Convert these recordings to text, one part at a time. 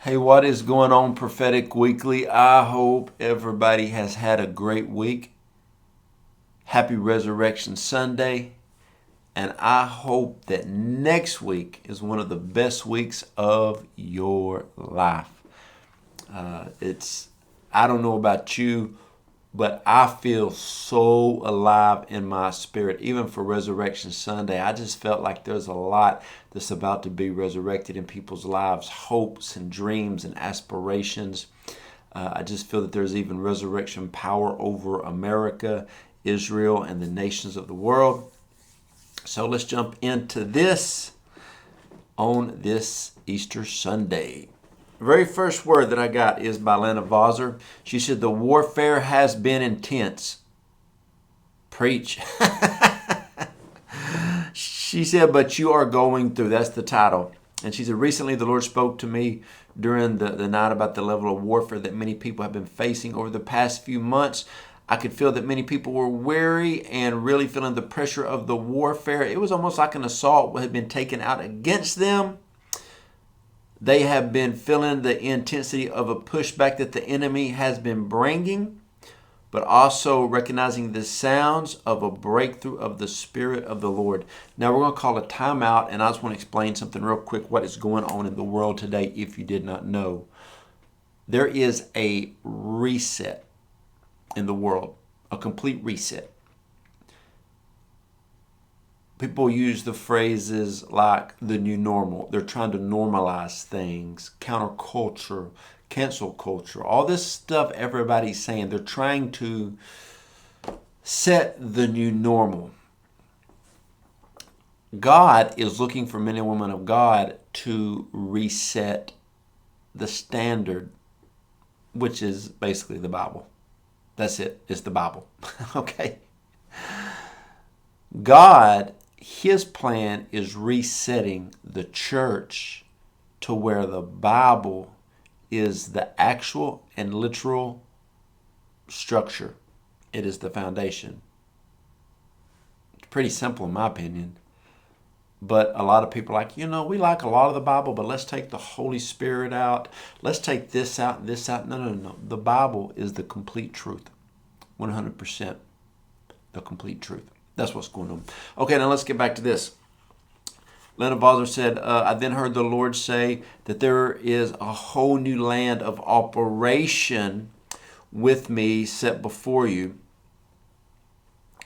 Hey, what is going on, Prophetic Weekly? I hope everybody has had a great week. Happy Resurrection Sunday. And I hope that next week is one of the best weeks of your life. I don't know about you, but I feel so alive in my spirit. Even for Resurrection Sunday, I just felt like there's a lot that's about to be resurrected in people's lives, hopes and dreams and aspirations. I just feel that there's even resurrection power over America, Israel, and the nations of the world. So let's jump into this on this Easter Sunday. The very first word that I got is by Lana Vawser. She said, "The warfare has been intense." Preach. She said, "But you are going through." That's the title. And she said, "Recently the Lord spoke to me during the night about the level of warfare that many people have been facing over the past few months. I could feel that many people were weary and really feeling the pressure of the warfare. It was almost like an assault had been taken out against them. They have been feeling the intensity of a pushback that the enemy has been bringing, but also recognizing the sounds of a breakthrough of the Spirit of the Lord." Now we're going to call a timeout, and I just want to explain something real quick, what is going on in the world today if you did not know. There is a reset in the world, a complete reset. People use the phrases like the new normal. They're trying to normalize things, counterculture, cancel culture, all this stuff everybody's saying. They're trying to set the new normal. God is looking for men and women of God to reset the standard, which is basically the Bible. That's it. It's the Bible. Okay? God, His plan is resetting the church to where the Bible is the actual and literal structure. It is the foundation. It's pretty simple in my opinion. But a lot of people are like, we like a lot of the Bible, but let's take the Holy Spirit out. Let's take this out and this out. No. The Bible is the complete truth. 100% the complete truth. That's what's going on. Okay, now let's get back to this. Lana Vawser said, "I then heard the Lord say that there is a whole new land of operation with me set before you.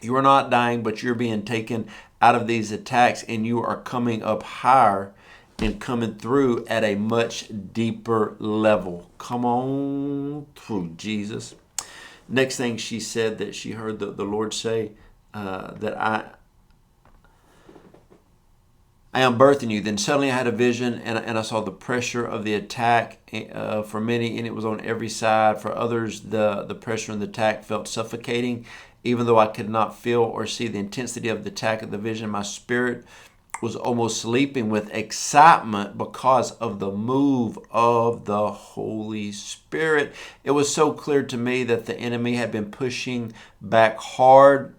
You are not dying, but you're being taken out of these attacks, and you are coming up higher and coming through at a much deeper level." Come on through, Jesus. Next thing she said that she heard the Lord say, that I am birthing you. Then suddenly I had a vision, and I saw the pressure of the attack for many, and it was on every side. For others, the pressure and the attack felt suffocating. Even though I could not feel or see the intensity of the attack of the vision, my spirit was almost sleeping with excitement because of the move of the Holy Spirit. It was so clear to me that the enemy had been pushing back hard,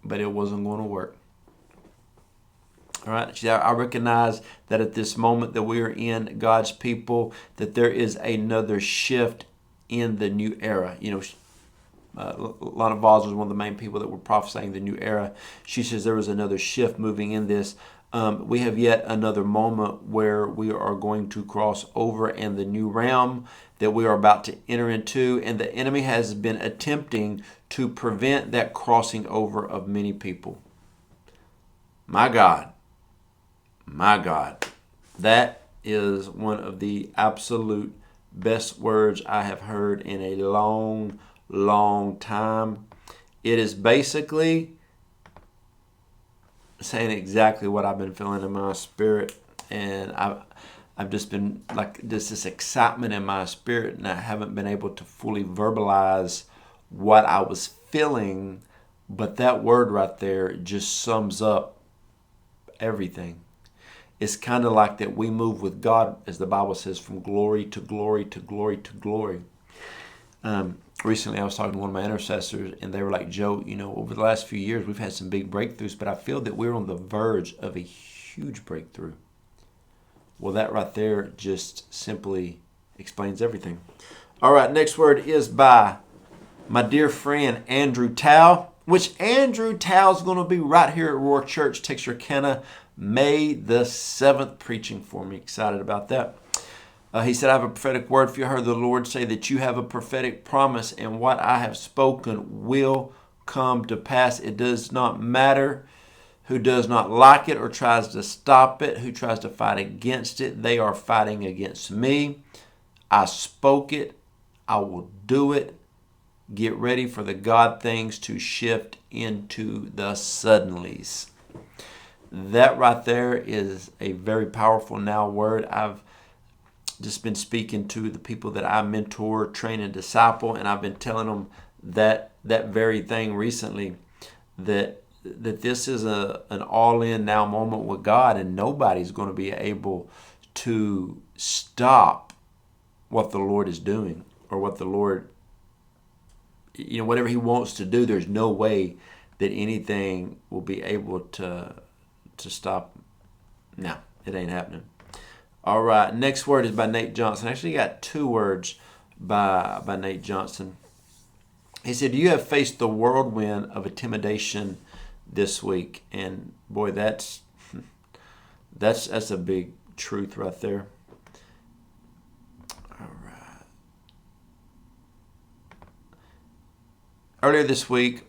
but it wasn't going to work. All right. I recognize that at this moment that we are in, God's people, that there is another shift in the new era. Lana Vawser is one of the main people that were prophesying the new era. She says there was another shift moving in this. We have yet another moment where we are going to cross over in the new realm that we are about to enter into, and the enemy has been attempting to prevent that crossing over of many people. My God, that is one of the absolute best words I have heard in a long time. It is basically saying exactly what I've been feeling in my spirit, and I've just been like this excitement in my spirit, and I haven't been able to fully verbalize what I was feeling, but that word right there just sums up everything. It's kind of like that we move with God, as the Bible says, from glory to glory to glory to glory. Recently, I was talking to one of my intercessors, and they were like, "Joe, over the last few years, we've had some big breakthroughs, but I feel that we're on the verge of a huge breakthrough." Well, that right there just simply explains everything. All right, next word is by my dear friend Andrew Towe, which Andrew Towe is going to be right here at Roar Church, Texarkana, May the 7th, preaching for me. Excited about that. He said, I have a prophetic word for you. I heard the Lord say that you have a prophetic promise, and what I have spoken will come to pass. It does not matter who does not like it or tries to stop it, who tries to fight against it. They are fighting against me. I spoke it. I will do it. Get ready for the God things to shift into the suddenlies. That right there is a very powerful now word. I've just been speaking to the people that I mentor, train, and disciple, and I've been telling them that very thing recently, that this is an all-in now moment with God, and nobody's going to be able to stop what the Lord is doing, or what the Lord, whatever He wants to do. There's no way that anything will be able to stop. No, it ain't happening. All right, next word is by Nate Johnston. Actually, got two words by Nate Johnston. He said, you have faced the whirlwind of intimidation this week. And boy, that's a big truth right there. All right. Earlier this week,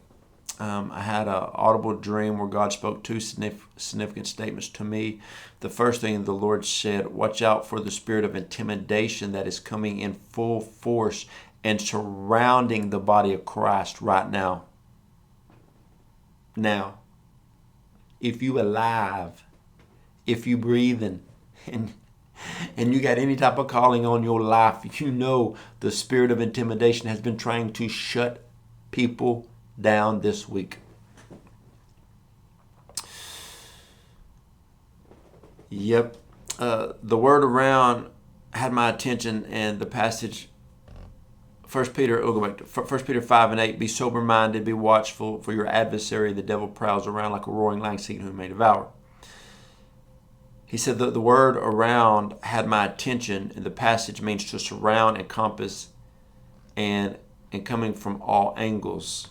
I had an audible dream where God spoke two significant statements to me. The first thing the Lord said, watch out for the spirit of intimidation that is coming in full force and surrounding the body of Christ right now. Now, if you alive, if you breathing, and you got any type of calling on your life, you know the spirit of intimidation has been trying to shut people down this week. Yep. The word around had my attention, and the passage, 1 Peter 5:8, be sober-minded, be watchful, for your adversary, the devil, prowls around like a roaring lion seeking whom he may devour. He said that the word around had my attention, and the passage means to surround, encompass, and coming from all angles.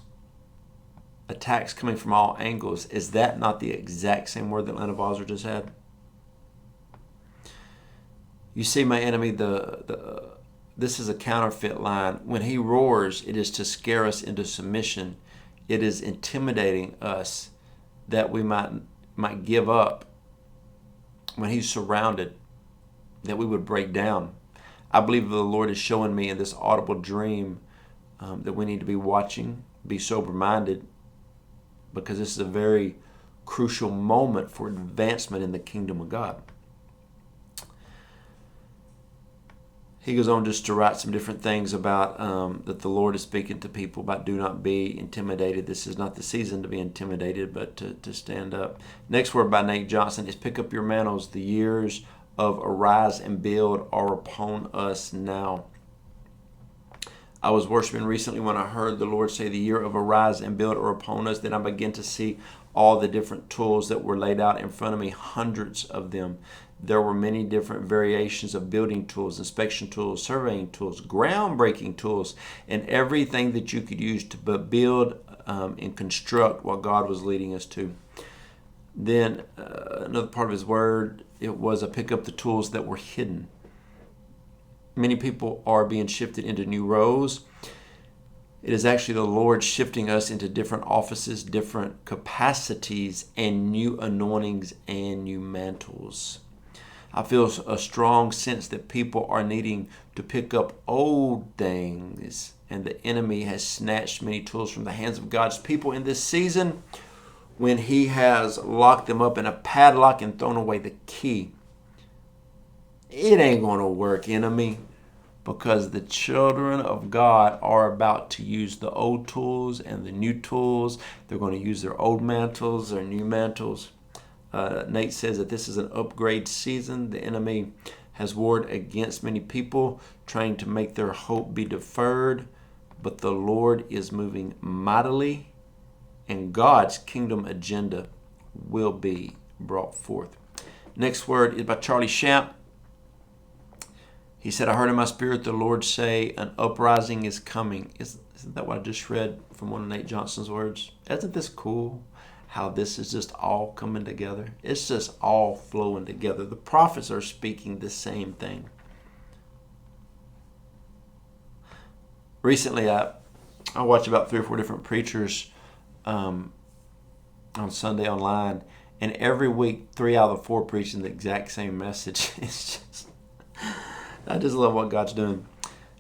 Attacks coming from all angles. Is that not the exact same word that Lana Vawser just had? You see, my enemy, this is a counterfeit line. When he roars, it is to scare us into submission. It is intimidating us that we might give up. When he's surrounded, that we would break down. I believe the Lord is showing me in this audible dream that we need to be watching, be sober-minded, because this is a very crucial moment for advancement in the kingdom of God. He goes on just to write some different things about that the Lord is speaking to people about do not be intimidated. This is not the season to be intimidated, but to stand up. Next word by Nate Johnston is pick up your mantles. The years of arise and build are upon us now. I was worshiping recently when I heard the Lord say the year of arise and build are upon us. Then I began to see all the different tools that were laid out in front of me, hundreds of them. There were many different variations of building tools, inspection tools, surveying tools, groundbreaking tools, and everything that you could use to build and construct what God was leading us to. Then another part of his word, it was pick up the tools that were hidden. Many people are being shifted into new roles. It is actually the Lord shifting us into different offices, different capacities, and new anointings and new mantles. I feel a strong sense that people are needing to pick up old things, and the enemy has snatched many tools from the hands of God's people in this season when he has locked them up in a padlock and thrown away the key. It ain't going to work, enemy, because the children of God are about to use the old tools and the new tools. They're going to use their old mantles, their new mantles. Nate says that this is an upgrade season. The enemy has warred against many people, trying to make their hope be deferred. But the Lord is moving mightily, and God's kingdom agenda will be brought forth. Next word is by Shamp. He said, I heard in my spirit the Lord say, an uprising is coming. Isn't that what I just read from one of Nate Johnston's words? Isn't this cool? How this is just all coming together. It's just all flowing together. The prophets are speaking the same thing. Recently, I watched about 3 or 4 different preachers on Sunday online, and every week 3 out of the 4 preaching the exact same message. It's just, I just love what God's doing.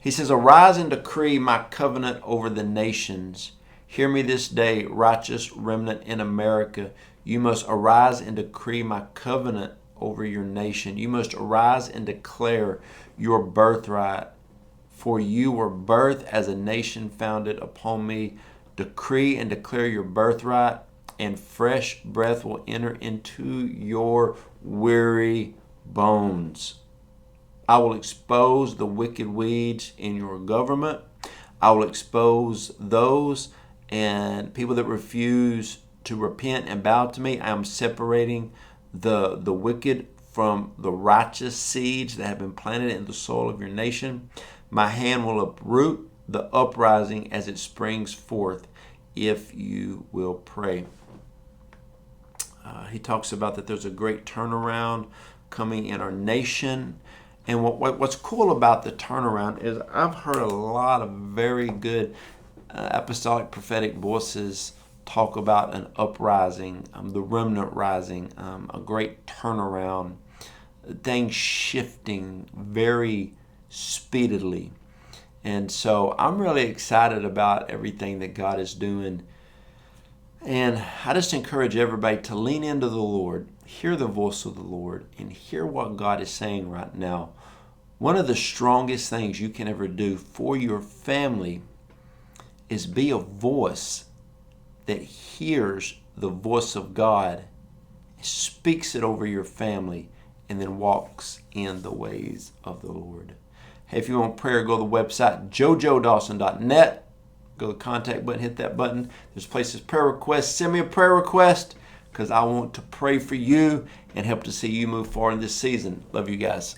He says, arise and decree my covenant over the nations. Hear me this day, righteous remnant in America. You must arise and decree my covenant over your nation. You must arise and declare your birthright. For you were birthed as a nation founded upon me. Decree and declare your birthright, and fresh breath will enter into your weary bones. I will expose the wicked weeds in your government. I will expose those and people that refuse to repent and bow to me. I am separating the wicked from the righteous seeds that have been planted in the soil of your nation. My hand will uproot the uprising as it springs forth, if you will pray. He talks about that there's a great turnaround coming in our nation. And what's cool about the turnaround is I've heard a lot of very good apostolic prophetic voices talk about an uprising, the remnant rising, a great turnaround, things shifting very speedily. And so I'm really excited about everything that God is doing. And I just encourage everybody to lean into the Lord, hear the voice of the Lord, and hear what God is saying right now. One of the strongest things you can ever do for your family is be a voice that hears the voice of God, speaks it over your family, and then walks in the ways of the Lord. Hey, if you want prayer, go to the website, jojodawson.net. Go to the contact button, hit that button. There's places prayer requests. Send me a prayer request because I want to pray for you and help to see you move forward in this season. Love you guys.